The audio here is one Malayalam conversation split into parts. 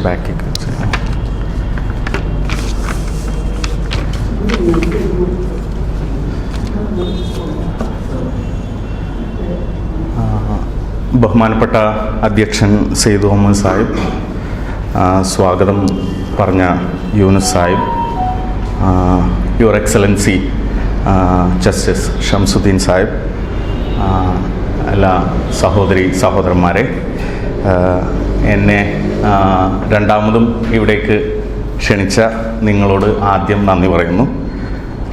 ബാക്കിലേക്ക് ബഹുമാനപ്പെട്ട അധ്യക്ഷൻ സെയ്ദ് മുഹമ്മദ് സാഹിബ്, സ്വാഗതം പറഞ്ഞ Yunus Sahib, your excellency justice Shamsuddin Sahib, എല്ലാ സഹോദരന്മാരെ, എന്നെ രണ്ടാമതും ഇവിടേക്ക് ക്ഷണിച്ച നിങ്ങളോട് ആദ്യം നന്ദി പറയുന്നു.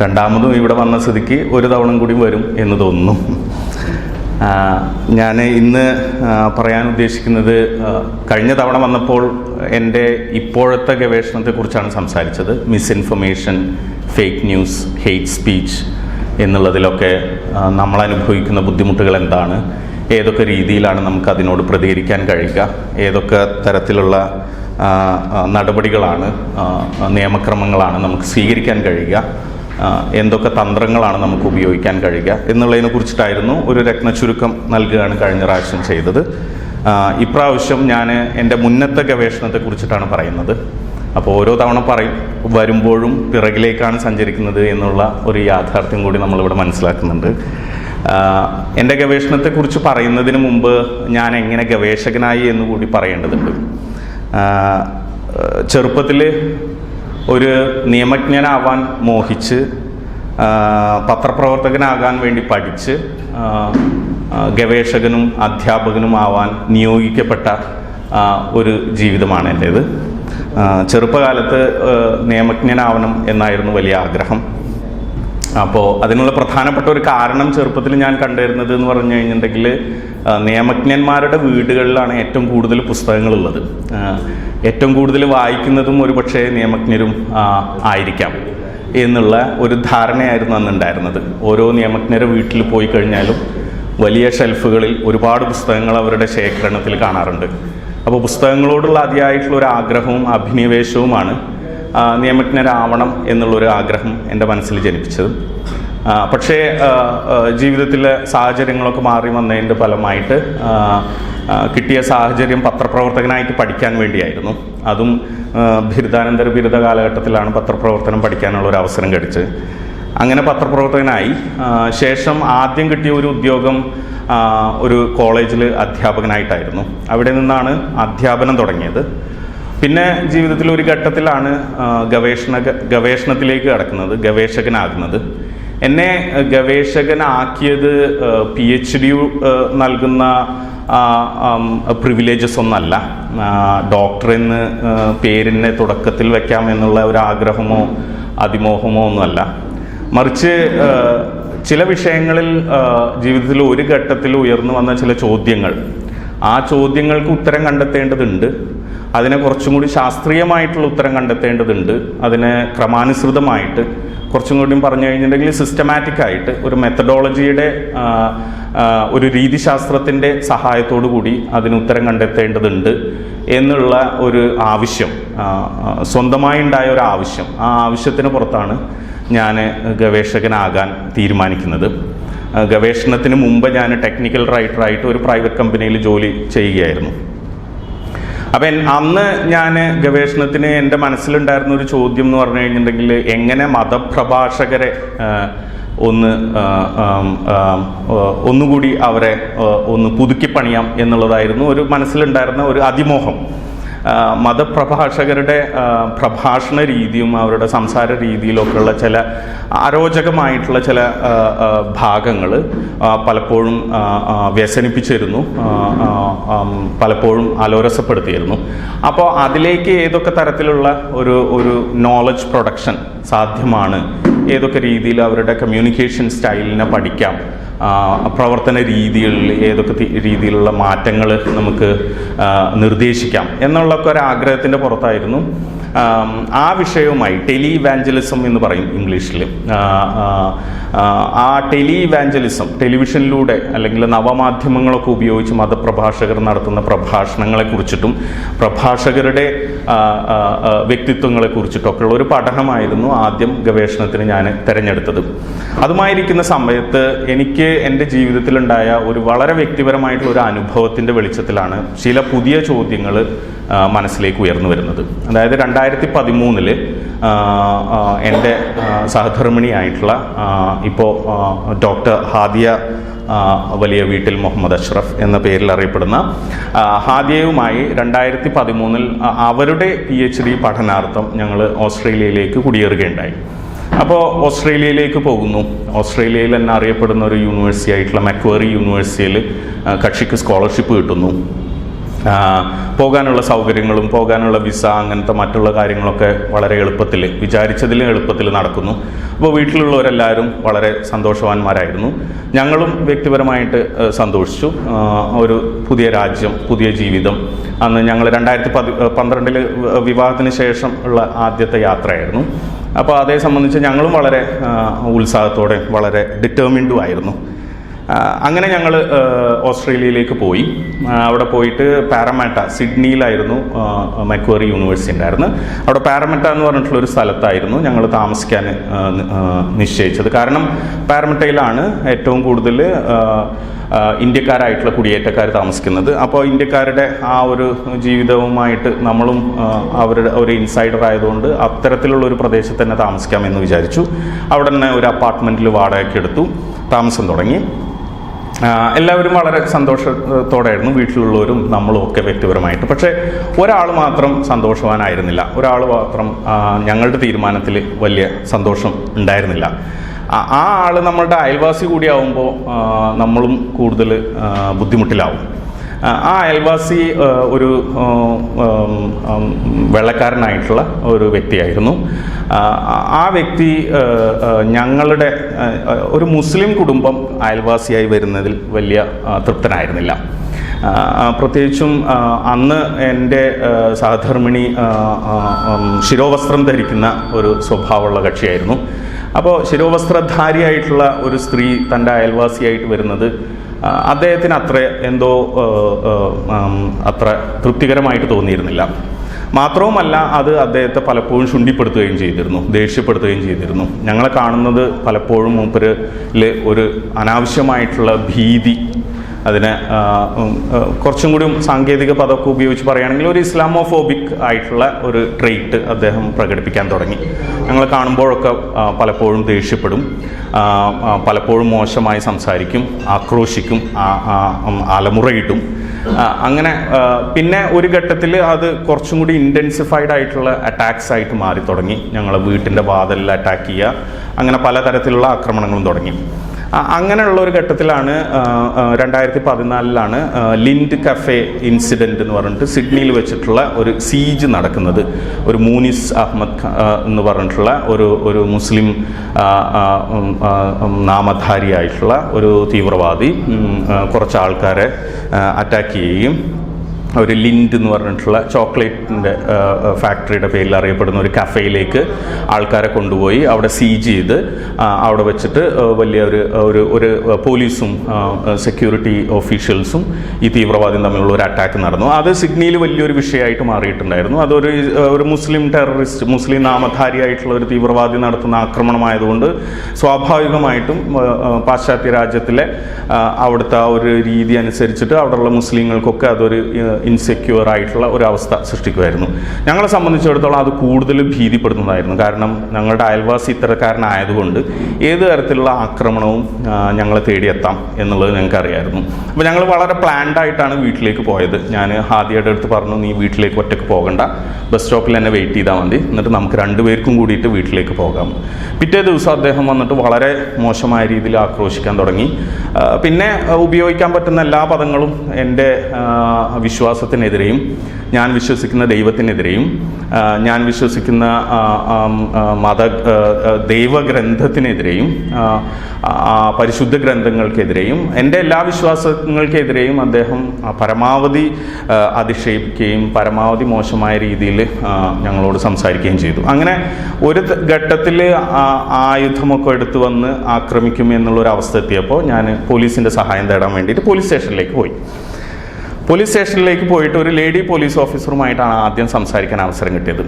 രണ്ടാമതും ഇവിടെ വന്ന സ്ഥിതിക്ക് ഒരു തവണ കൂടി വരും എന്ന് തോന്നുന്നു. ഞാൻ ഇന്ന് പറയാൻ ഉദ്ദേശിക്കുന്നത്, കഴിഞ്ഞ തവണ വന്നപ്പോൾ എൻ്റെ ഇപ്പോഴത്തെ ഗവേഷണത്തെക്കുറിച്ചാണ് സംസാരിച്ചത്. Misinformation, fake news, hate speech എന്നുള്ളതിലൊക്കെ നമ്മൾ അനുഭവിക്കുന്ന ബുദ്ധിമുട്ടുകൾ എന്താണ്, ഏതൊക്കെ രീതിയിലാണ് നമുക്ക് അതിനോട് പ്രതികരിക്കാൻ കഴിയുക, ഏതൊക്കെ തരത്തിലുള്ള നടപടികളാണ്, നിയമക്രമങ്ങളാണ് നമുക്ക് സ്വീകരിക്കാൻ കഴിയുക, എന്തൊക്കെ തന്ത്രങ്ങളാണ് നമുക്ക് ഉപയോഗിക്കാൻ കഴിയുക എന്നുള്ളതിനെ കുറിച്ചിട്ടായിരുന്നു ഒരു രത്നച്ചുരുക്കം നൽകുകയാണ് കഴിഞ്ഞ പ്രാവശ്യം ചെയ്തത്. ഇപ്രാവശ്യം ഞാൻ എൻ്റെ മുന്നത്തെ ഗവേഷണത്തെക്കുറിച്ചിട്ടാണ് പറയുന്നത്. അപ്പോൾ ഓരോ തവണ വരുമ്പോഴും പിറകിലേക്കാണ് സഞ്ചരിക്കുന്നത് എന്നുള്ള ഒരു യാഥാർത്ഥ്യം കൂടി നമ്മളിവിടെ മനസ്സിലാക്കുന്നുണ്ട്. എൻ്റെ ഗവേഷണത്തെക്കുറിച്ച് പറയുന്നതിന് മുമ്പ് ഞാൻ എങ്ങനെ ഗവേഷകനായി എന്നുകൂടി പറയേണ്ടതുണ്ട്. ചെറുപ്പത്തിൽ ഒരു നിയമജ്ഞനാവാൻ മോഹിച്ച് പത്രപ്രവർത്തകനാകാൻ വേണ്ടി പഠിച്ച് ഗവേഷകനും അധ്യാപകനും ആവാൻ നിയോഗിക്കപ്പെട്ട ഒരു ജീവിതമാണ് എൻ്റേത്. ചെറുപ്പകാലത്ത് നിയമജ്ഞനാവണം എന്നായിരുന്നു വലിയ ആഗ്രഹം. അപ്പോൾ അതിനുള്ള പ്രധാനപ്പെട്ട ഒരു കാരണം ചെറുപ്പത്തിൽ ഞാൻ കണ്ടുവരുന്നത് എന്ന് പറഞ്ഞു കഴിഞ്ഞിട്ടുണ്ടെങ്കിൽ, നിയമജ്ഞന്മാരുടെ വീടുകളിലാണ് ഏറ്റവും കൂടുതൽ പുസ്തകങ്ങളുള്ളത്. ഏറ്റവും കൂടുതൽ വായിക്കുന്നതും ഒരുപക്ഷെ നിയമജ്ഞരും ആയിരിക്കാം എന്നുള്ള ഒരു ധാരണയായിരുന്നു അന്നുണ്ടായിരുന്നത്. ഓരോ നിയമജ്ഞരുടെ വീട്ടിൽ പോയി കഴിഞ്ഞാലും വലിയ ഷെൽഫുകളിൽ ഒരുപാട് പുസ്തകങ്ങൾ അവരുടെ ശേഖരണത്തിൽ കാണാറുണ്ട്. അപ്പോൾ പുസ്തകങ്ങളോടുള്ള അതിയായിട്ടുള്ള ഒരു ആഗ്രഹവും അഭിനിവേശവുമാണ് നിയമജ്ഞരാവണം എന്നുള്ളൊരു ആഗ്രഹം എൻ്റെ മനസ്സിൽ ജനിപ്പിച്ചത്. പക്ഷേ ജീവിതത്തിലെ സാഹചര്യങ്ങളൊക്കെ മാറി വന്നതിൻ്റെ ഫലമായിട്ട് കിട്ടിയ സാഹചര്യം പത്രപ്രവർത്തകനായിട്ട് പഠിക്കാൻ വേണ്ടിയായിരുന്നു. അതും ബിരുദാനന്തര ബിരുദ കാലഘട്ടത്തിലാണ് പത്രപ്രവർത്തനം പഠിക്കാനുള്ള ഒരു അവസരം കിട്ടിച്ചത്. അങ്ങനെ പത്രപ്രവർത്തകനായി. ശേഷം ആദ്യം കിട്ടിയ ഒരു ഉദ്യോഗം ഒരു കോളേജിൽ അധ്യാപകനായിട്ടായിരുന്നു. അവിടെ നിന്നാണ് അധ്യാപനം തുടങ്ങിയത്. പിന്നെ ജീവിതത്തിൽ ഒരു ഘട്ടത്തിലാണ് ഗവേഷണത്തിലേക്ക് കടക്കുന്നത്, ഗവേഷകനാകുന്നത്. എന്നെ ഗവേഷകനാക്കിയത് PhD നൽകുന്ന പ്രിവിലേജസ് ഒന്നല്ല. ഡോക്ടർ എന്ന് പേരിനെ തുടക്കത്തിൽ വയ്ക്കാമെന്നുള്ള ഒരു ആഗ്രഹമോ അതിമോഹമോ ഒന്നുമല്ല. മറിച്ച് ചില വിഷയങ്ങളിൽ ജീവിതത്തിൽ ഒരു ഘട്ടത്തിൽ ഉയർന്നു വന്ന ചില ചോദ്യങ്ങൾ, ആ ചോദ്യങ്ങൾക്ക് ഉത്തരം കണ്ടെത്തേണ്ടതുണ്ട്. അതിനെ കുറച്ചും കൂടി ശാസ്ത്രീയമായിട്ടുള്ള ഉത്തരം കണ്ടെത്തേണ്ടതുണ്ട്. അതിനെ ക്രമാനുസൃതമായിട്ട്, കുറച്ചും കൂടിയും പറഞ്ഞു കഴിഞ്ഞിട്ടുണ്ടെങ്കിൽ സിസ്റ്റമാറ്റിക്കായിട്ട്, ഒരു മെത്തഡോളജിയുടെ ഒരു രീതിശാസ്ത്രത്തിൻ്റെ സഹായത്തോടു കൂടി അതിന് ഉത്തരം കണ്ടെത്തേണ്ടതുണ്ട് എന്നുള്ള ഒരു ആവശ്യം, സ്വന്തമായി ഉണ്ടായ ഒരു ആവശ്യം. ആ ആവശ്യത്തിന് പുറത്താണ് ഞാൻ ഗവേഷകനാകാൻ തീരുമാനിക്കുന്നത്. ഗവേഷണത്തിന് മുമ്പ് ഞാൻ ടെക്നിക്കൽ റൈറ്ററായിട്ട് ഒരു പ്രൈവറ്റ് കമ്പനിയിൽ ജോലി ചെയ്യുകയായിരുന്നു. അപ്പം അന്ന് ഞാൻ ഗവേഷണത്തിന് എൻ്റെ മനസ്സിലുണ്ടായിരുന്ന ഒരു ചോദ്യം എന്ന് പറഞ്ഞു കഴിഞ്ഞിട്ടുണ്ടെങ്കിൽ, എങ്ങനെ മതപ്രഭാഷകരെ ഒന്നുകൂടി അവരെ ഒന്ന് പുതുക്കിപ്പണിയാം എന്നുള്ളതായിരുന്നു ഒരു മനസ്സിലുണ്ടായിരുന്ന ഒരു അതിമോഹം. മതപ്രഭാഷകരുടെ പ്രഭാഷണ രീതിയും അവരുടെ സംസാര രീതിയിലൊക്കെയുള്ള ചില അരോചകമായിട്ടുള്ള ചില ഭാഗങ്ങൾ പലപ്പോഴും വ്യസനിപ്പിച്ചിരുന്നു, പലപ്പോഴും അലോരസപ്പെടുത്തിയിരുന്നു. അപ്പോൾ അതിലേക്ക് ഏതൊക്കെ തരത്തിലുള്ള ഒരു നോളജ് പ്രൊഡക്ഷൻ സാധ്യമാണ്, ഏതൊക്കെ രീതിയിൽ അവരുടെ കമ്മ്യൂണിക്കേഷൻ സ്റ്റൈലിനെ പഠിക്കാം, പ്രവർത്തന രീതികളിൽ ഏതൊക്കെ രീതിയിലുള്ള മാറ്റങ്ങൾ നമുക്ക് നിർദ്ദേശിക്കാം എന്നുള്ളൊക്കെ ഒരു ആഗ്രഹത്തിൻ്റെ പുറത്തായിരുന്നു ആ വിഷയവുമായി. ടെലി ഇവാഞ്ചലിസം എന്ന് പറയും ഇംഗ്ലീഷിൽ. ആ ടെലി ഇവാഞ്ചലിസം, ടെലിവിഷനിലൂടെ അല്ലെങ്കിൽ നവമാധ്യമങ്ങളൊക്കെ ഉപയോഗിച്ച് മതപ്രഭാഷകർ നടത്തുന്ന പ്രഭാഷണങ്ങളെക്കുറിച്ചിട്ടും പ്രഭാഷകരുടെ വ്യക്തിത്വങ്ങളെക്കുറിച്ചിട്ടൊക്കെയുള്ള ഒരു പഠനമായിരുന്നു ആദ്യം ഗവേഷണത്തിന് ഞാൻ തിരഞ്ഞെടുത്തത്. അതുമായിരിക്കുന്ന സമയത്ത് എനിക്ക് എൻ്റെ ജീവിതത്തിലുണ്ടായ ഒരു വളരെ വ്യക്തിപരമായിട്ടുള്ള ഒരു അനുഭവത്തിൻ്റെ വെളിച്ചത്തിലാണ് ചില പുതിയ ചോദ്യങ്ങൾ മനസ്സിലേക്ക് ഉയർന്നു വരുന്നത്. അതായത് 2013 എൻ്റെ സഹധർമ്മിണിയായിട്ടുള്ള ഇപ്പോൾ ഡോക്ടർ ഹാദിയ വലിയ വീട്ടിൽ മുഹമ്മദ് അഷ്റഫ് എന്ന പേരിൽ അറിയപ്പെടുന്ന ഹാദിയയുമായി 2013 അവരുടെ PhD പഠനാർത്ഥം ഞങ്ങൾ ഓസ്ട്രേലിയയിലേക്ക് കുടിയേറുകയുണ്ടായി. അപ്പോൾ ഓസ്ട്രേലിയയിലേക്ക് പോകുന്നു. ഓസ്ട്രേലിയയിൽ തന്നെ അറിയപ്പെടുന്ന ഒരു യൂണിവേഴ്സിറ്റി ആയിട്ടുള്ള മക്വാറി യൂണിവേഴ്സിറ്റിയിൽ കക്ഷിക്ക് സ്കോളർഷിപ്പ് കിട്ടുന്നു. പോകാനുള്ള സൗകര്യങ്ങളും പോകാനുള്ള വിസ അങ്ങനത്തെ മറ്റുള്ള കാര്യങ്ങളൊക്കെ വളരെ എളുപ്പത്തിൽ, വിചാരിച്ചതിലും എളുപ്പത്തിൽ നടക്കുന്നു. അപ്പോൾ വീട്ടിലുള്ളവരെല്ലാവരും വളരെ സന്തോഷവാന്മാരായിരുന്നു. ഞങ്ങളും വ്യക്തിപരമായിട്ട് സന്തോഷിച്ചു. ഒരു പുതിയ രാജ്യം, പുതിയ ജീവിതം. അന്ന് ഞങ്ങൾ 2012 വിവാഹത്തിന് ശേഷം ഉള്ള ആദ്യത്തെ യാത്രയായിരുന്നു. അപ്പോൾ അതേ സംബന്ധിച്ച് ഞങ്ങളും വളരെ ഉത്സാഹത്തോടെ വളരെ ഡിറ്റർമിൻഡും ആയിരുന്നു. അങ്ങനെ ഞങ്ങൾ ഓസ്ട്രേലിയയിലേക്ക് പോയി. അവിടെ പോയിട്ട് പാരമാറ്റ, സിഡ്നിയിലായിരുന്നു മക്വാറി യൂണിവേഴ്സിറ്റി ഉണ്ടായിരുന്നു. അവിടെ പാരമാറ്റ എന്ന് പറഞ്ഞിട്ടുള്ളൊരു സ്ഥലത്തായിരുന്നു ഞങ്ങൾ താമസിക്കാൻ നിശ്ചയിച്ചത്. കാരണം പാരമാറ്റയിലാണ് ഏറ്റവും കൂടുതൽ ഇന്ത്യക്കാരായിട്ടുള്ള കുടിയേറ്റക്കാർ താമസിക്കുന്നത്. അപ്പോൾ ഇന്ത്യക്കാരുടെ ആ ഒരു ജീവിതവുമായിട്ട് നമ്മളും അവരുടെ ഒരു ഇൻസൈഡർ ആയതുകൊണ്ട് അത്തരത്തിലുള്ളൊരു പ്രദേശത്ത് തന്നെ താമസിക്കാമെന്ന് വിചാരിച്ചു. അവിടെ തന്നെ ഒരു അപ്പാർട്ട്മെൻറ്റിൽ വാടകയ്ക്ക് എടുത്തു, താമസം തുടങ്ങി. എല്ലാവരും വളരെ സന്തോഷത്തോടെയായിരുന്നു, വീട്ടിലുള്ളവരും നമ്മളും ഒക്കെ വ്യക്തിപരമായിട്ട്. പക്ഷേ ഒരാൾ മാത്രം സന്തോഷവാനായിരുന്നില്ല. ഒരാൾ മാത്രം ഞങ്ങളുടെ തീരുമാനത്തിൽ വലിയ സന്തോഷം ഉണ്ടായിരുന്നില്ല. ആ ആൾ നമ്മളുടെ അയൽവാസി കൂടിയാവുമ്പോൾ നമ്മളും കൂടുതൽ ബുദ്ധിമുട്ടിലാവും. ആ അയൽവാസി ഒരു വെള്ളക്കാരനായിട്ടുള്ള ഒരു വ്യക്തിയായിരുന്നു. ആ വ്യക്തി ഞങ്ങളുടെ ഒരു മുസ്ലിം കുടുംബം അയൽവാസിയായി വരുന്നതിൽ വലിയ തൃപ്തനായിരുന്നില്ല. പ്രത്യേകിച്ചും അന്ന് എൻ്റെ സഹധർമ്മിണി ശിരോവസ്ത്രം ധരിക്കുന്ന ഒരു സ്വഭാവമുള്ള കക്ഷിയായിരുന്നു. അപ്പോൾ ശിരോവസ്ത്രധാരിയായിട്ടുള്ള ഒരു സ്ത്രീ തൻ്റെ അയൽവാസിയായിട്ട് വരുന്നത് അദ്ദേഹത്തിന് അത്ര തൃപ്തികരമായിട്ട് തോന്നിയിരുന്നില്ല. മാത്രവുമല്ല, അത് അദ്ദേഹത്തെ പലപ്പോഴും ശുണ്ഠിപ്പെടുത്തുകയും ചെയ്തിരുന്നു, ദേഷ്യപ്പെടുത്തുകയും ചെയ്തിരുന്നു. ഞങ്ങളെ കാണുന്നത് പലപ്പോഴും മൂപ്പരിൽ ഒരു അനാവശ്യമായിട്ടുള്ള ഭീതി, അതിന് കുറച്ചും കൂടി സാങ്കേതിക പദമൊക്കെ ഉപയോഗിച്ച് പറയുകയാണെങ്കിൽ ഒരു ഇസ്ലാമോഫോബിക് ആയിട്ടുള്ള ഒരു ട്രെയ്റ്റ് അദ്ദേഹം പ്രകടിപ്പിക്കാൻ തുടങ്ങി. ഞങ്ങൾ കാണുമ്പോഴൊക്കെ പലപ്പോഴും ദേഷ്യപ്പെടും, പലപ്പോഴും മോശമായി സംസാരിക്കും, ആക്രോശിക്കും, അലമുറയിട്ടും. അങ്ങനെ പിന്നെ ഒരു ഘട്ടത്തിൽ അത് കുറച്ചും കൂടി ഇൻറ്റൻസിഫൈഡ് ആയിട്ടുള്ള അറ്റാക്സ് ആയിട്ട് മാറി തുടങ്ങി. ഞങ്ങളെ വീട്ടിൻ്റെ വാതിലിൽ അറ്റാക്ക് ചെയ്യുക, അങ്ങനെ പലതരത്തിലുള്ള ആക്രമണങ്ങളും തുടങ്ങി. അങ്ങനെയുള്ള ഒരു ഘട്ടത്തിലാണ് 2014 ലിൻഡ് കഫേ ഇൻസിഡൻറ്റ് എന്ന് പറഞ്ഞിട്ട് സിഡ്നിയിൽ വെച്ചിട്ടുള്ള ഒരു സീജ് നടക്കുന്നത്. ഒരു മൂനിസ് അഹമ്മദ് എന്ന് പറഞ്ഞിട്ടുള്ള ഒരു മുസ്ലിം നാമധാരിയായിട്ടുള്ള ഒരു തീവ്രവാദി കുറച്ച് ആൾക്കാരെ അറ്റാക്ക് ചെയ്യുകയും ഒരു ലിൻഡ് എന്ന് പറഞ്ഞിട്ടുള്ള ചോക്ലേറ്റിൻ്റെ ഫാക്ടറിയുടെ പേരിൽ അറിയപ്പെടുന്ന ഒരു കഫേയിലേക്ക് ആൾക്കാരെ കൊണ്ടുപോയി അവിടെ സീജ് ചെയ്ത് അവിടെ വെച്ചിട്ട് വലിയ ഒരു പോലീസും സെക്യൂരിറ്റി ഓഫീഷ്യൽസും ഈ തീവ്രവാദിയും തമ്മിലുള്ള ഒരു അറ്റാക്ക് നടന്നു. അത് സിഡ്നിയിൽ വലിയൊരു വിഷയമായിട്ട് മാറിയിട്ടുണ്ടായിരുന്നു. അതൊരു മുസ്ലിം ടെററിസ്റ്റ്, മുസ്ലിം നാമധാരിയായിട്ടുള്ള ഒരു തീവ്രവാദി നടത്തുന്ന ആക്രമണമായതുകൊണ്ട് സ്വാഭാവികമായിട്ടും പാശ്ചാത്യ രാജ്യത്തിലെ അവിടുത്തെ ആ ഒരു രീതി അനുസരിച്ചിട്ട് അവിടെയുള്ള മുസ്ലിങ്ങൾക്കൊക്കെ അതൊരു ഇൻസെക്യൂർ ആയിട്ടുള്ള ഒരു അവസ്ഥ സൃഷ്ടിക്കുമായിരുന്നു. ഞങ്ങളെ സംബന്ധിച്ചിടത്തോളം അത് കൂടുതൽ ഭീതിപ്പെടുത്തുന്നതായിരുന്നു. കാരണം ഞങ്ങളുടെ അയൽവാസി ഇത്തരക്കാരനായതുകൊണ്ട് ഏത് തരത്തിലുള്ള ആക്രമണവും ഞങ്ങളെ തേടിയെത്താം എന്നുള്ളത് ഞങ്ങൾക്ക് അറിയായിരുന്നു. അപ്പോൾ ഞങ്ങൾ വളരെ പ്ലാൻഡ് ആയിട്ടാണ് വീട്ടിലേക്ക് പോയത്. ഞാൻ ഹാദിയയുടെ അടുത്ത് പറഞ്ഞു, നീ വീട്ടിലേക്ക് ഒറ്റയ്ക്ക് പോകണ്ട, ബസ് സ്റ്റോപ്പിൽ എന്നെ വെയിറ്റ് ചെയ്താൽ മതി, എന്നിട്ട് നമുക്ക് രണ്ടുപേർക്കും കൂടിയിട്ട് വീട്ടിലേക്ക് പോകാം. പിറ്റേ ദിവസം അദ്ദേഹം വന്നിട്ട് വളരെ മോശമായ രീതിയിൽ ആക്രോശിക്കാൻ തുടങ്ങി. പിന്നെ ഉപയോഗിക്കാൻ പറ്റുന്ന എല്ലാ പദങ്ങളും എൻ്റെ വിശ്വാസത്തിനെതിരെയും ഞാൻ വിശ്വസിക്കുന്ന ദൈവത്തിനെതിരെയും ഞാൻ വിശ്വസിക്കുന്ന ദൈവഗ്രന്ഥത്തിനെതിരെയും പരിശുദ്ധ ഗ്രന്ഥങ്ങൾക്കെതിരെയും എൻ്റെ എല്ലാ വിശ്വാസങ്ങൾക്കെതിരെയും അദ്ദേഹം പരമാവധി അധിക്ഷേപിക്കുകയും പരമാവധി മോശമായ രീതിയിൽ ഞങ്ങളോട് സംസാരിക്കുകയും ചെയ്തു. അങ്ങനെ ഒരു ഘട്ടത്തിൽ ആയുധമൊക്കെ എടുത്തു വന്ന് ആക്രമിക്കും എന്നുള്ളൊരവസ്ഥ എത്തിയപ്പോൾ ഞാൻ പോലീസിൻ്റെ സഹായം തേടാൻ വേണ്ടിയിട്ട് പോലീസ് സ്റ്റേഷനിലേക്ക് പോയി. പോലീസ് സ്റ്റേഷനിലേക്ക് പോയിട്ട് ഒരു ലേഡി പോലീസ് ഓഫീസറുമായിട്ടാണ് ആദ്യം സംസാരിക്കാൻ അവസരം കിട്ടിയത്.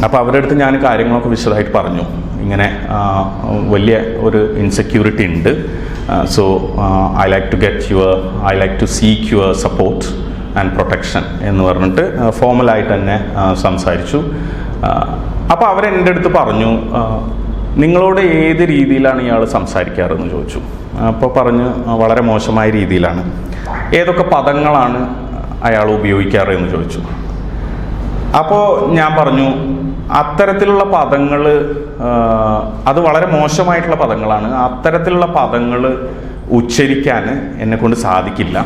അപ്പോൾ അവരുടെ അടുത്ത് ഞാൻ കാര്യങ്ങളൊക്കെ വിശദമായിട്ട് പറഞ്ഞു. ഇങ്ങനെ വലിയ ഒരു ഇൻസെക്യൂരിറ്റി ഉണ്ട്, so I like to seek your support and protection എന്ന് പറഞ്ഞിട്ട് ഫോമലായിട്ട് തന്നെ സംസാരിച്ചു. അപ്പോൾ അവരെൻ്റെ അടുത്ത് പറഞ്ഞു, നിങ്ങളോട് ഏത് രീതിയിലാണ് ഇയാൾ സംസാരിക്കാറെന്ന് ചോദിച്ചു. അപ്പോൾ പറഞ്ഞ് വളരെ മോശമായ രീതിയിലാണ്. ഏതൊക്കെ പദങ്ങളാണ് അയാൾ ഉപയോഗിക്കാറ് എന്ന് ചോദിച്ചു. അപ്പോൾ ഞാൻ പറഞ്ഞു, അത്തരത്തിലുള്ള പദങ്ങൾ അത് വളരെ മോശമായിട്ടുള്ള പദങ്ങളാണ്. അത്തരത്തിലുള്ള പദങ്ങൾ ഉച്ചരിക്കാൻ എന്നെക്കൊണ്ട് സാധിക്കില്ല.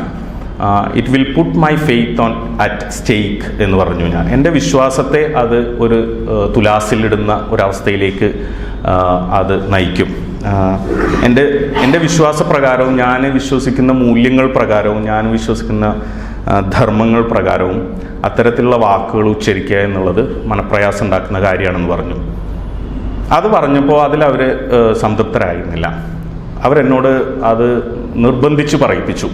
It will put my faith on at stake എന്ന് പറഞ്ഞു ഞാൻ. എൻ്റെ വിശ്വാസത്തെ അത് ഒരു തുലാസിലിടുന്ന ഒരവസ്ഥയിലേക്ക് അത് നയിക്കും. എൻ്റെ വിശ്വാസപ്രകാരവും ഞാൻ വിശ്വസിക്കുന്ന മൂല്യങ്ങൾ പ്രകാരവും ഞാൻ വിശ്വസിക്കുന്ന ധർമ്മങ്ങൾ പ്രകാരവും അത്തരത്തിലുള്ള വാക്കുകൾ ഉച്ചരിക്കുക എന്നുള്ളത് മനപ്രയാസം ഉണ്ടാക്കുന്ന കാര്യമാണെന്ന് പറഞ്ഞു. അത് പറഞ്ഞപ്പോൾ അതിലവർ സംതൃപ്തരായിരുന്നില്ല. അവരെന്നോട് അത് നിർബന്ധിച്ച് പറയിപ്പിച്ചു.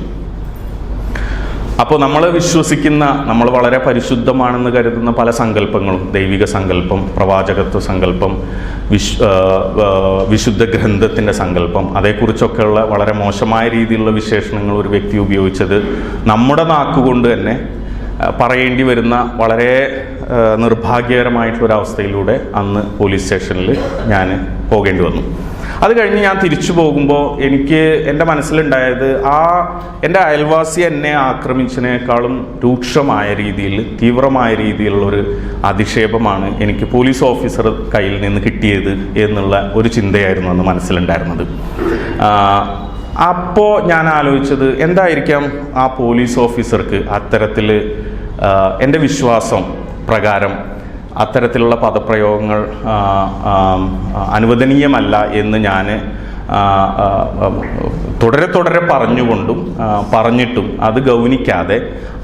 അപ്പോൾ നമ്മൾ വിശ്വസിക്കുന്ന, നമ്മൾ വളരെ പരിശുദ്ധമാണെന്ന് കരുതുന്ന പല സങ്കല്പങ്ങളും, ദൈവിക സങ്കല്പം, പ്രവാചകത്വ സങ്കല്പം, വിശുദ്ധ ഗ്രന്ഥത്തിൻ്റെ സങ്കല്പം, അതേക്കുറിച്ചൊക്കെയുള്ള വളരെ മോശമായ രീതിയിലുള്ള വിശേഷണങ്ങൾ ഒരു വ്യക്തി ഉപയോഗിച്ചത് നമ്മുടെ നാക്കുകൊണ്ട് തന്നെ പറയേണ്ടി വരുന്ന വളരെ നിർഭാഗ്യകരമായിട്ടുള്ളൊരവസ്ഥയിലൂടെ അന്ന് പോലീസ് സ്റ്റേഷനിൽ ഞാൻ പോകേണ്ടി വന്നു. അത് കഴിഞ്ഞ് ഞാൻ തിരിച്ചു പോകുമ്പോൾ എനിക്ക് എൻ്റെ മനസ്സിലുണ്ടായത്, എൻ്റെ അയൽവാസി എന്നെ ആക്രമിച്ചതിനേക്കാളും രൂക്ഷമായ രീതിയിൽ, തീവ്രമായ രീതിയിലുള്ളൊരു അധിക്ഷേപമാണ് എനിക്ക് പോലീസ് ഓഫീസർ കയ്യിൽ നിന്ന് കിട്ടിയത് എന്നുള്ള ഒരു ചിന്തയായിരുന്നു അന്ന് മനസ്സിലുണ്ടായിരുന്നത്. അപ്പോൾ ഞാൻ ആലോചിച്ചത്, എന്തായിരിക്കാം ആ പോലീസ് ഓഫീസർക്ക് അത്തരത്തിൽ എൻ്റെ വിശ്വാസം പ്രകാരം അത്തരത്തിലുള്ള പദപ്രയോഗങ്ങൾ അനുവദനീയമല്ല എന്ന് ഞാൻ തുടരെ പറഞ്ഞിട്ടും അത് ഗൗനിക്കാതെ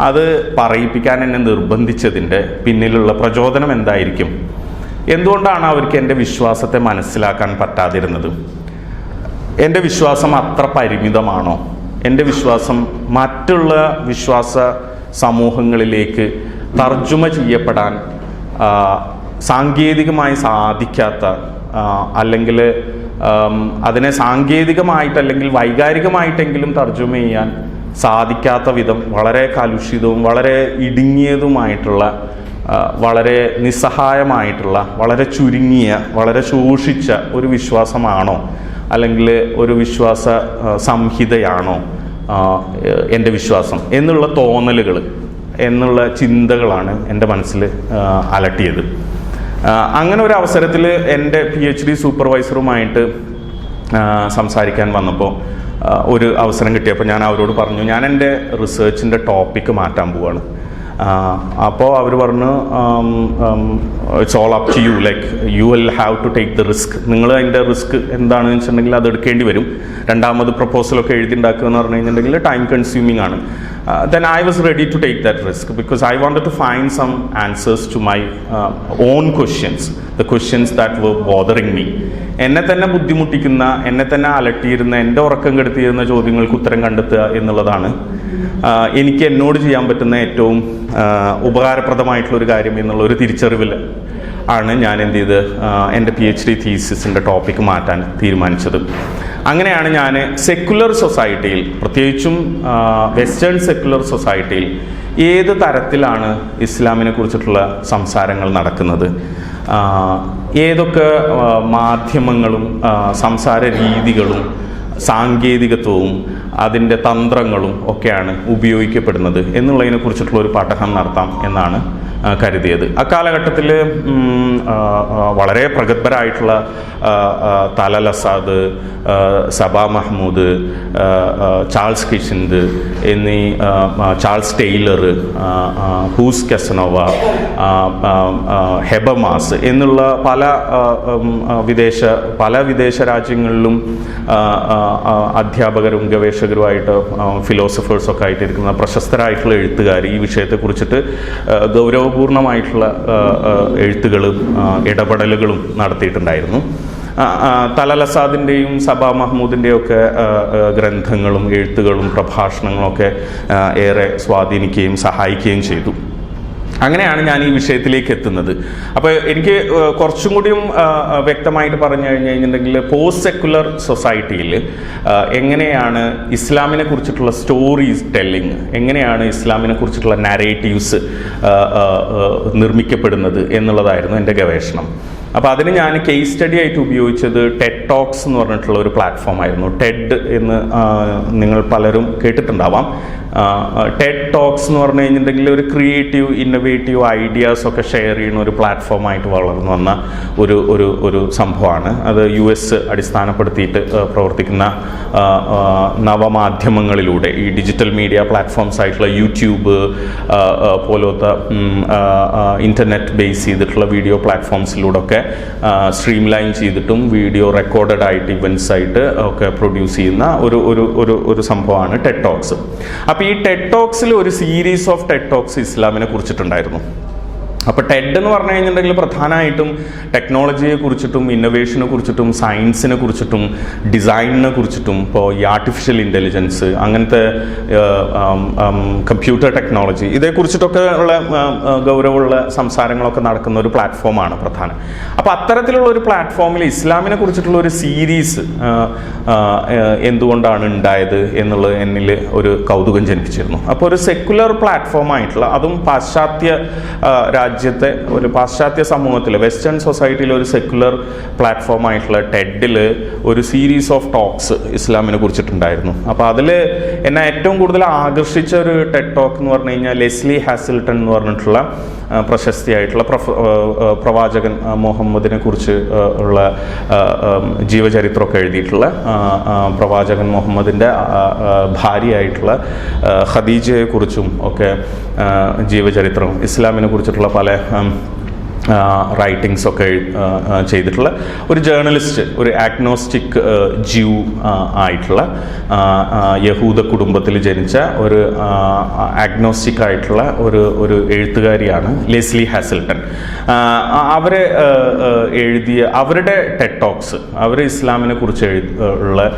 അത് പറയിപ്പിക്കാൻ എന്നെ നിർബന്ധിച്ചതിൻ്റെ പിന്നിലുള്ള പ്രചോദനം എന്തായിരിക്കും? എന്തുകൊണ്ടാണ് അവർക്ക് എൻ്റെ വിശ്വാസത്തെ മനസ്സിലാക്കാൻ പറ്റാതിരുന്നത്? എൻ്റെ വിശ്വാസം അത്ര പരിമിതമാണോ? എൻ്റെ വിശ്വാസം മറ്റുള്ള വിശ്വാസ സമൂഹങ്ങളിലേക്ക് തർജ്ജമ ചെയ്യപ്പെടാൻ സാങ്കേതികമായി സാധിക്കാത്ത, അല്ലെങ്കിൽ അതിനെ സാങ്കേതികമായിട്ട് അല്ലെങ്കിൽ വൈകാരികമായിട്ടെങ്കിലും തർജ്ജമ ചെയ്യാൻ സാധിക്കാത്ത വിധം വളരെ കലുഷിതവും വളരെ ഇടുങ്ങിയതുമായിട്ടുള്ള, വളരെ നിസ്സഹായമായിട്ടുള്ള, വളരെ ചുരുങ്ങിയ, വളരെ ശോഷിച്ച ഒരു വിശ്വാസമാണോ, അല്ലെങ്കിൽ ഒരു വിശ്വാസ സംഹിതയാണോ എൻ്റെ വിശ്വാസം എന്നുള്ള തോന്നലുകൾ, എന്നുള്ള ചിന്തകളാണ് എൻ്റെ മനസ്സിൽ അലട്ടിയത്. അങ്ങനെ ഒരു അവസരത്തിൽ എൻ്റെ PhD സൂപ്പർവൈസറുമായിട്ട് സംസാരിക്കാൻ വന്നപ്പോൾ ഒരു അവസരം കിട്ടിയപ്പോൾ ഞാൻ അവരോട് പറഞ്ഞു, ഞാൻ എൻ്റെ റിസർച്ചിൻ്റെ ടോപ്പിക്ക് മാറ്റാൻ പോവാണ്. അപ്പോൾ അവർ പറഞ്ഞു, it's all up to you, like you will have to take the risk. നിങ്ങൾ അതിൻ്റെ റിസ്ക് എന്താണെന്ന് വെച്ചിട്ടുണ്ടെങ്കിൽ അത് എടുക്കേണ്ടി വരും. രണ്ടാമത് പ്രപ്പോസലൊക്കെ എഴുതിണ്ടാക്കുക എന്ന് പറഞ്ഞു കഴിഞ്ഞിട്ടുണ്ടെങ്കിൽ ടൈം കൺസ്യൂമിംഗ് ആണ്. Then I was ready to take that risk because I wanted to find some answers to my own questions, the questions that were bothering me. എന്നെ തന്നെ ബുദ്ധിമുട്ടിക്കുന്ന, എന്നെ തന്നെ അലട്ടിയിരുന്ന, എൻ്റെ ഉറക്കം കെടുത്തിയിരുന്ന ചോദ്യങ്ങൾക്ക് ഉത്തരം കണ്ടെത്തുക എന്നുള്ളതാണ് എനിക്ക് എന്നോട് ചെയ്യാൻ പറ്റുന്ന ഏറ്റവും ഉപകാരപ്രദമായിട്ടുള്ളൊരു കാര്യം എന്നുള്ളൊരു തിരിച്ചറിവിൽ ആണ് ഞാൻ എന്ത് ചെയ്ത് എൻ്റെ PhD തീസിസിൻ്റെ ടോപ്പിക്ക് മാറ്റാൻ തീരുമാനിച്ചത്. അങ്ങനെയാണ് ഞാൻ സെക്കുലർ സൊസൈറ്റിയിൽ, പ്രത്യേകിച്ചും വെസ്റ്റേൺ സെക്കുലർ സൊസൈറ്റിയിൽ ഏത് തരത്തിലാണ് ഇസ്ലാമിനെ കുറിച്ചിട്ടുള്ള സംസാരങ്ങൾ നടക്കുന്നത്, ഏതൊക്കെ മാധ്യമങ്ങളും സംസാര രീതികളും സാങ്കേതികത്വവും അതിൻ്റെ തന്ത്രങ്ങളും ഒക്കെയാണ് ഉപയോഗിക്കപ്പെടുന്നത് എന്നുള്ളതിനെ കുറിച്ചിട്ടുള്ള ഒരു പഠനം നടത്താം എന്നാണ് കരുതിയത്. അക്കാലഘട്ടത്തിൽ വളരെ പ്രഗത്ഭരായിട്ടുള്ള തലൽ അസാദ്, സബാ മഹ്മൂദ്, ചാൾസ് കിഷിൻഡ് എന്നീ, ചാൾസ് ടെയ്ലർ, ഹൂസ് കെസനോവ, ഹെബമാസ് എന്നുള്ള പല വിദേശ രാജ്യങ്ങളിലും അധ്യാപകരും ഗവേഷകരുമായിട്ട് ഫിലോസഫേഴ്സൊക്കെ ആയിട്ടിരിക്കുന്ന പ്രശസ്തരായിട്ടുള്ള എഴുത്തുകാർ ഈ വിഷയത്തെക്കുറിച്ചിട്ട് ഗൗരവപൂർണമായിട്ടുള്ള എഴുത്തുകളും ഇടപെടലുകളും നടത്തിയിട്ടുണ്ടായിരുന്നു. തലൽ അസാദിൻ്റെയും സബാ മഹ്മൂദിൻ്റെയും ഒക്കെ ഗ്രന്ഥങ്ങളും എഴുത്തുകളും പ്രഭാഷണങ്ങളും ഒക്കെ ഏറെ സ്വാധീനിക്കുകയും സഹായിക്കുകയും ചെയ്തു. അങ്ങനെയാണ് ഞാൻ ഈ വിഷയത്തിലേക്ക് എത്തുന്നത്. അപ്പോൾ എനിക്ക് കുറച്ചും കൂടിയും വ്യക്തമായിട്ട് പറഞ്ഞു കഴിഞ്ഞിട്ടുണ്ടെങ്കിൽ പോസ്റ്റ് സെക്കുലർ സൊസൈറ്റിയിൽ എങ്ങനെയാണ് ഇസ്ലാമിനെ കുറിച്ചിട്ടുള്ള സ്റ്റോറീസ് ടെല്ലിങ്, എങ്ങനെയാണ് ഇസ്ലാമിനെ കുറിച്ചിട്ടുള്ള നാരേറ്റീവ്സ് നിർമ്മിക്കപ്പെടുന്നത് എന്നുള്ളതായിരുന്നു എൻ്റെ ഗവേഷണം. അപ്പോൾ അതിന് ഞാൻ കേസ് സ്റ്റഡി ആയിട്ട് ഉപയോഗിച്ചത് ടെഡ് ടോക്സ് എന്ന് പറഞ്ഞിട്ടുള്ള ഒരു പ്ലാറ്റ്ഫോം ആയിരുന്നു. ടെഡ് എന്ന് നിങ്ങൾ പലരും കേട്ടിട്ടുണ്ടാവാം. ടെഡ് ടോക്സ് എന്ന് പറഞ്ഞു കഴിഞ്ഞിട്ടുണ്ടെങ്കിൽ ഒരു ക്രിയേറ്റീവ് ഇന്നൊവേറ്റീവ് ഐഡിയാസ് ഒക്കെ ഷെയർ ചെയ്യുന്ന ഒരു പ്ലാറ്റ്ഫോമായിട്ട് വളർന്നു വന്ന ഒരു സംഭവമാണ്. അത് US അടിസ്ഥാനപ്പെടുത്തിയിട്ട് പ്രവർത്തിക്കുന്ന നവമാധ്യമങ്ങളിലൂടെ ഈ ഡിജിറ്റൽ മീഡിയ പ്ലാറ്റ്ഫോംസ് ആയിട്ടുള്ള യൂട്യൂബ് പോലത്തെ ഇൻ്റർനെറ്റ് ബേസ് ചെയ്തിട്ടുള്ള വീഡിയോ പ്ലാറ്റ്ഫോംസിലൂടെ ഒക്കെ സ്ട്രീം ലൈൻ ചെയ്തിട്ടും വീഡിയോ റെക്കോർഡഡ് ആയിട്ട് ഇവൻറ്റ്സ് ആയിട്ട് ഒക്കെ പ്രൊഡ്യൂസ് ചെയ്യുന്ന ഒരു സംഭവമാണ് ടെഡ് ടോക്സ്. അപ്പോൾ ഈ ടെഡ് ടോക്സിൽ ഒരു സീരീസ് ഓഫ് ടെഡ് ടോക്സ് ഇസ്ലാമിനെ കുറിച്ചിട്ടുണ്ടായിരുന്നു. അപ്പോൾ ടെഡ് എന്ന് പറഞ്ഞു കഴിഞ്ഞിട്ടുണ്ടെങ്കിൽ പ്രധാനമായിട്ടും ടെക്നോളജിയെ കുറിച്ചിട്ടും ഇന്നൊവേഷനെ കുറിച്ചിട്ടും സയൻസിനെ കുറിച്ചിട്ടും ഡിസൈനിനെ കുറിച്ചിട്ടും ഇപ്പോൾ ഈ ആർട്ടിഫിഷ്യൽ ഇൻ്റലിജൻസ് അങ്ങനത്തെ കമ്പ്യൂട്ടർ ടെക്നോളജി ഇതേക്കുറിച്ചിട്ടൊക്കെ ഉള്ള ഗൗരവമുള്ള സംസാരങ്ങളൊക്കെ നടക്കുന്ന ഒരു പ്ലാറ്റ്ഫോമാണ് പ്രധാനം. അപ്പോൾ അത്തരത്തിലുള്ള ഒരു പ്ലാറ്റ്ഫോമിൽ ഇസ്ലാമിനെ കുറിച്ചിട്ടുള്ള ഒരു സീരീസ് എന്തുകൊണ്ടാണ് ഉണ്ടായത് എന്നുള്ളത് എന്നിൽ ഒരു കൗതുകം ജനിപ്പിച്ചിരുന്നു. അപ്പോൾ ഒരു സെക്കുലർ പ്ലാറ്റ്ഫോമായിട്ടുള്ള, അതും പാശ്ചാത്യ രാജ്യത്തെ ഒരു പാശ്ചാത്യ സമൂഹത്തിൽ വെസ്റ്റേൺ സൊസൈറ്റിയിലെ ഒരു സെക്കുലർ പ്ലാറ്റ്ഫോമായിട്ടുള്ള ടെഡിൽ ഒരു സീരീസ് ഓഫ് ടോക്സ് ഇസ്ലാമിനെ കുറിച്ചിട്ടുണ്ടായിരുന്നു. അപ്പോൾ അതിൽ എന്നെ ഏറ്റവും കൂടുതൽ ആകർഷിച്ച ഒരു ടെഡ് ടോക്ക് എന്ന് പറഞ്ഞു കഴിഞ്ഞാൽ ലെസ്ലി ഹാസിൽട്ടൺ എന്ന് പറഞ്ഞിട്ടുള്ള പ്രശസ്തിയായിട്ടുള്ള പ്രവാചകൻ മുഹമ്മദിനെ കുറിച്ച് ഉള്ള ജീവചരിത്രമൊക്കെ എഴുതിയിട്ടുള്ള പ്രവാചകൻ മുഹമ്മദിൻ്റെ ഭാര്യയായിട്ടുള്ള ഖദീജയെക്കുറിച്ചും ഒക്കെ ജീവചരിത്രം ഇസ്ലാമിനെ കുറിച്ചിട്ടുള്ള പല റൈറ്റിങ്സ് ഒക്കെ ചെയ്തിട്ടുള്ള ഒരു ജേർണലിസ്റ്റ്, ഒരു ആഗ്നോസ്റ്റിക് ജ്യൂ ആയിട്ടുള്ള യഹൂദ കുടുംബത്തിൽ ജനിച്ച ഒരു ആഗ്നോസ്റ്റിക് ആയിട്ടുള്ള ഒരു എഴുത്തുകാരിയാണ് ലെസ്ലി ഹാസിൽട്ടൺ. അവർ എഴുതിയ അവരുടെ ടെഡ് ടോക്സ്, അവർ ഇസ്ലാമിനെ കുറിച്ച് ഉള്ള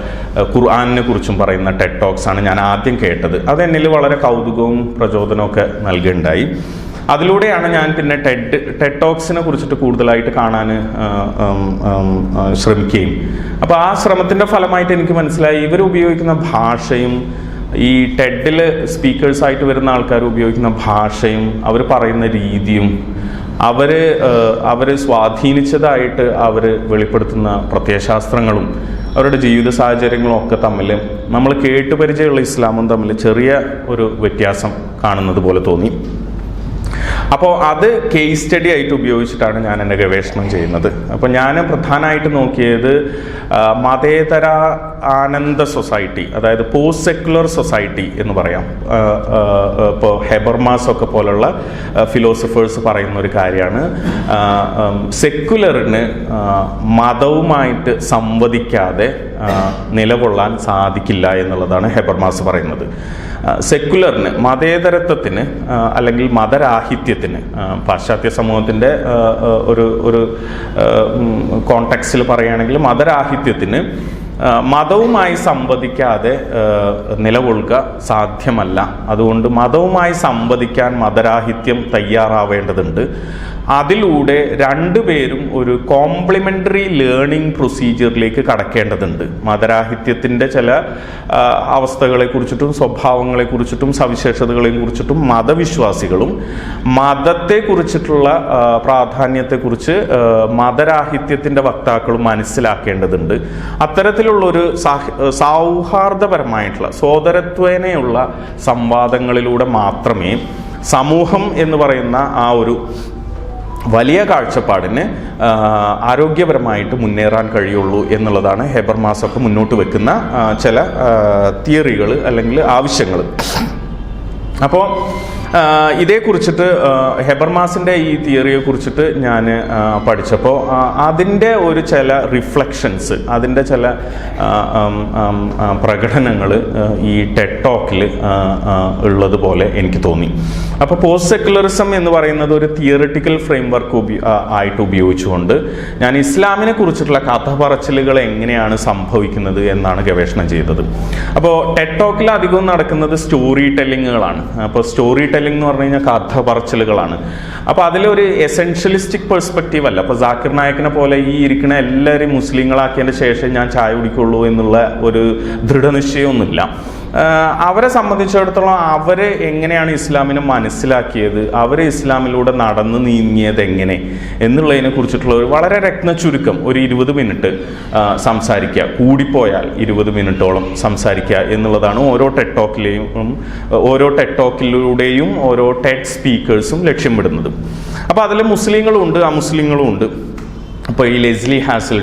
ഖുർആനിനെ കുറിച്ചും പറയുന്ന ടെഡ് ടോക്സ് ആണ് ഞാൻ ആദ്യം കേട്ടത്. അതെന്നിൽ വളരെ കൗതുകവും പ്രചോദനവും ഒക്കെ നൽകുകയുണ്ടായി. അതിലൂടെയാണ് ഞാൻ പിന്നെ ടെഡ് ടോക്സിനെ കുറിച്ചിട്ട് കൂടുതലായിട്ട് കാണാൻ ശ്രമിക്കുകയും, അപ്പോൾ ആ ശ്രമത്തിൻ്റെ ഫലമായിട്ട് എനിക്ക് മനസ്സിലായി ഇവർ ഉപയോഗിക്കുന്ന ഭാഷയും ഈ ടെഡിൽ സ്പീക്കേഴ്സായിട്ട് വരുന്ന ആൾക്കാർ ഉപയോഗിക്കുന്ന ഭാഷയും അവർ പറയുന്ന രീതിയും അവർ സ്വാധീനിച്ചതായിട്ട് അവർ വെളിപ്പെടുത്തുന്ന പ്രത്യയശാസ്ത്രങ്ങളും അവരുടെ ജീവിത സാഹചര്യങ്ങളും ഒക്കെ തമ്മിൽ നമ്മൾ കേട്ടുപരിചയമുള്ള ഇസ്ലാമും തമ്മിൽ ചെറിയ ഒരു വ്യത്യാസം കാണുന്നത് പോലെ തോന്നി. അപ്പോൾ അത് കേസ് സ്റ്റഡി ആയിട്ട് ഉപയോഗിച്ചിട്ടാണ് ഞാൻ എൻ്റെ ഗവേഷണം ചെയ്യുന്നത്. അപ്പോൾ ഞാൻ പ്രധാനമായിട്ട് നോക്കിയത് മതേതര ആനന്ദ സൊസൈറ്റി, അതായത് പോസ്റ്റ് സെക്കുലർ സൊസൈറ്റി എന്ന് പറയാം. ഇപ്പോൾ ഹെബർമാസ് ഒക്കെ പോലുള്ള ഫിലോസഫേഴ്സ് പറയുന്ന ഒരു കാര്യമാണ്, സെക്കുലറിന് മതവുമായിട്ട് സംവദിക്കാതെ നിലകൊള്ളാൻ സാധിക്കില്ല എന്നുള്ളതാണ് ഹെബർമാസ് പറയുന്നത്. സെക്കുലറിന്, മതേതരത്വത്തിന് അല്ലെങ്കിൽ മതരാഹിത്യത്തിന്, പാശ്ചാത്യ സമൂഹത്തിൻ്റെ ഒരു കോണ്ടെക്സ്റ്റിൽ പറയുകയാണെങ്കിൽ മതരാഹിത്യത്തിന് മതവുമായി സംവദിക്കാതെ നിലകൊള്ളുക സാധ്യമല്ല. അതുകൊണ്ട് മതവുമായി സംവദിക്കാൻ മതരാഹിത്യം തയ്യാറാവേണ്ടതുണ്ട്. അതിലൂടെ രണ്ടുപേരും ഒരു കോംപ്ലിമെൻ്ററി ലേണിംഗ് പ്രൊസീജിയറിലേക്ക് കടക്കേണ്ടതുണ്ട്. മതരാഹിത്യത്തിൻ്റെ ചില അവസ്ഥകളെക്കുറിച്ചിട്ടും സ്വഭാവങ്ങളെക്കുറിച്ചിട്ടും സവിശേഷതകളെക്കുറിച്ചിട്ടും മതവിശ്വാസികളും മതത്തെക്കുറിച്ചിട്ടുള്ള പ്രാധാന്യത്തെക്കുറിച്ച് മതരാഹിത്യത്തിൻ്റെ വക്താക്കളും മനസ്സിലാക്കേണ്ടതുണ്ട്. അത്തരത്തിലുള്ളൊരു സൗഹാർദ്ദപരമായിട്ടുള്ള സോദരത്വേനയുള്ള സംവാദങ്ങളിലൂടെ മാത്രമേ സമൂഹം എന്ന് പറയുന്ന ആ ഒരു വലിയ കാഴ്ചപ്പാടിന് ആരോഗ്യപരമായിട്ട് മുന്നേറാൻ കഴിയുള്ളൂ എന്നുള്ളതാണ് ഹെബർമാസ് ഒക്കെ മുന്നോട്ട് വെക്കുന്ന ചില തിയറികൾ അല്ലെങ്കിൽ ആവശ്യങ്ങൾ. അപ്പോൾ ഇതേക്കുറിച്ചിട്ട് ഹെബർമാസിൻ്റെ ഈ തിയറിയെ കുറിച്ചിട്ട് ഞാൻ പഠിച്ചപ്പോൾ അതിൻ്റെ ഒരു ചില റിഫ്ലക്ഷൻസ്, അതിൻ്റെ ചില പ്രകടനങ്ങൾ ഈ ടെഡ് ടോക്കിൽ ഉള്ളതുപോലെ എനിക്ക് തോന്നി. അപ്പോൾ പോസ്റ്റ് സെക്കുലറിസം എന്ന് പറയുന്നത് ഒരു തിയറിറ്റിക്കൽ ഫ്രെയിംവർക്ക് ആയിട്ട് ഉപയോഗിച്ചുകൊണ്ട് ഞാൻ ഇസ്ലാമിനെ കുറിച്ചിട്ടുള്ള കഥ പറച്ചിലുകൾ എങ്ങനെയാണ് സംഭവിക്കുന്നത് എന്നാണ് ഗവേഷണം ചെയ്തത്. അപ്പോൾ ടെഡ് ടോക്കിൽ അധികവും നടക്കുന്നത് സ്റ്റോറി ടെല്ലിങ്ങുകളാണ്. അപ്പോൾ സ്റ്റോറി ടെല്ലിംഗ് എന്ന് പറഞ്ഞു കഴിഞ്ഞാൽ കഥ പറച്ചിലുകളാണ്. അപ്പോൾ അതിലൊരു എസെൻഷ്യലിസ്റ്റിക് പെർസ്പെക്റ്റീവ് അല്ല. അപ്പോൾ ജാക്കിർ നായക്കിനെ പോലെ ഈ ഇരിക്കുന്ന എല്ലാവരും മുസ്ലിങ്ങളാക്കിയതിൻ്റെ ശേഷം ഞാൻ ചായ കുടിക്കുള്ളൂ എന്നുള്ള ഒരു ദൃഢനിശ്ചയമൊന്നുമില്ല. അവരെ സംബന്ധിച്ചിടത്തോളം അവർ എങ്ങനെയാണ് ഇസ്ലാമിനെ മനസ്സിലാക്കിയത്, അവർ ഇസ്ലാമിലൂടെ നടന്നു നീങ്ങിയത് എങ്ങനെ എന്നുള്ളതിനെ കുറിച്ചിട്ടുള്ള ഒരു വളരെ രത്ന ചുരുക്കം ഒരു 20 മിനിറ്റ് സംസാരിക്കുക, കൂടിപ്പോയാൽ 20 മിനിറ്റോളം സംസാരിക്കുക എന്നുള്ളതാണ് ഓരോ ടെഡ് ടോക്കിലൂടെയും ഓരോ ടെഡ് സ്പീക്കേഴ്സും ലക്ഷ്യമിടുന്നത്. അപ്പോൾ അതിൽ മുസ്ലിങ്ങളും ഉണ്ട്, അമുസ്ലിങ്ങളും ഉണ്ട്. അപ്പോൾ ഈ ലെസ്ലി ഹാസൽ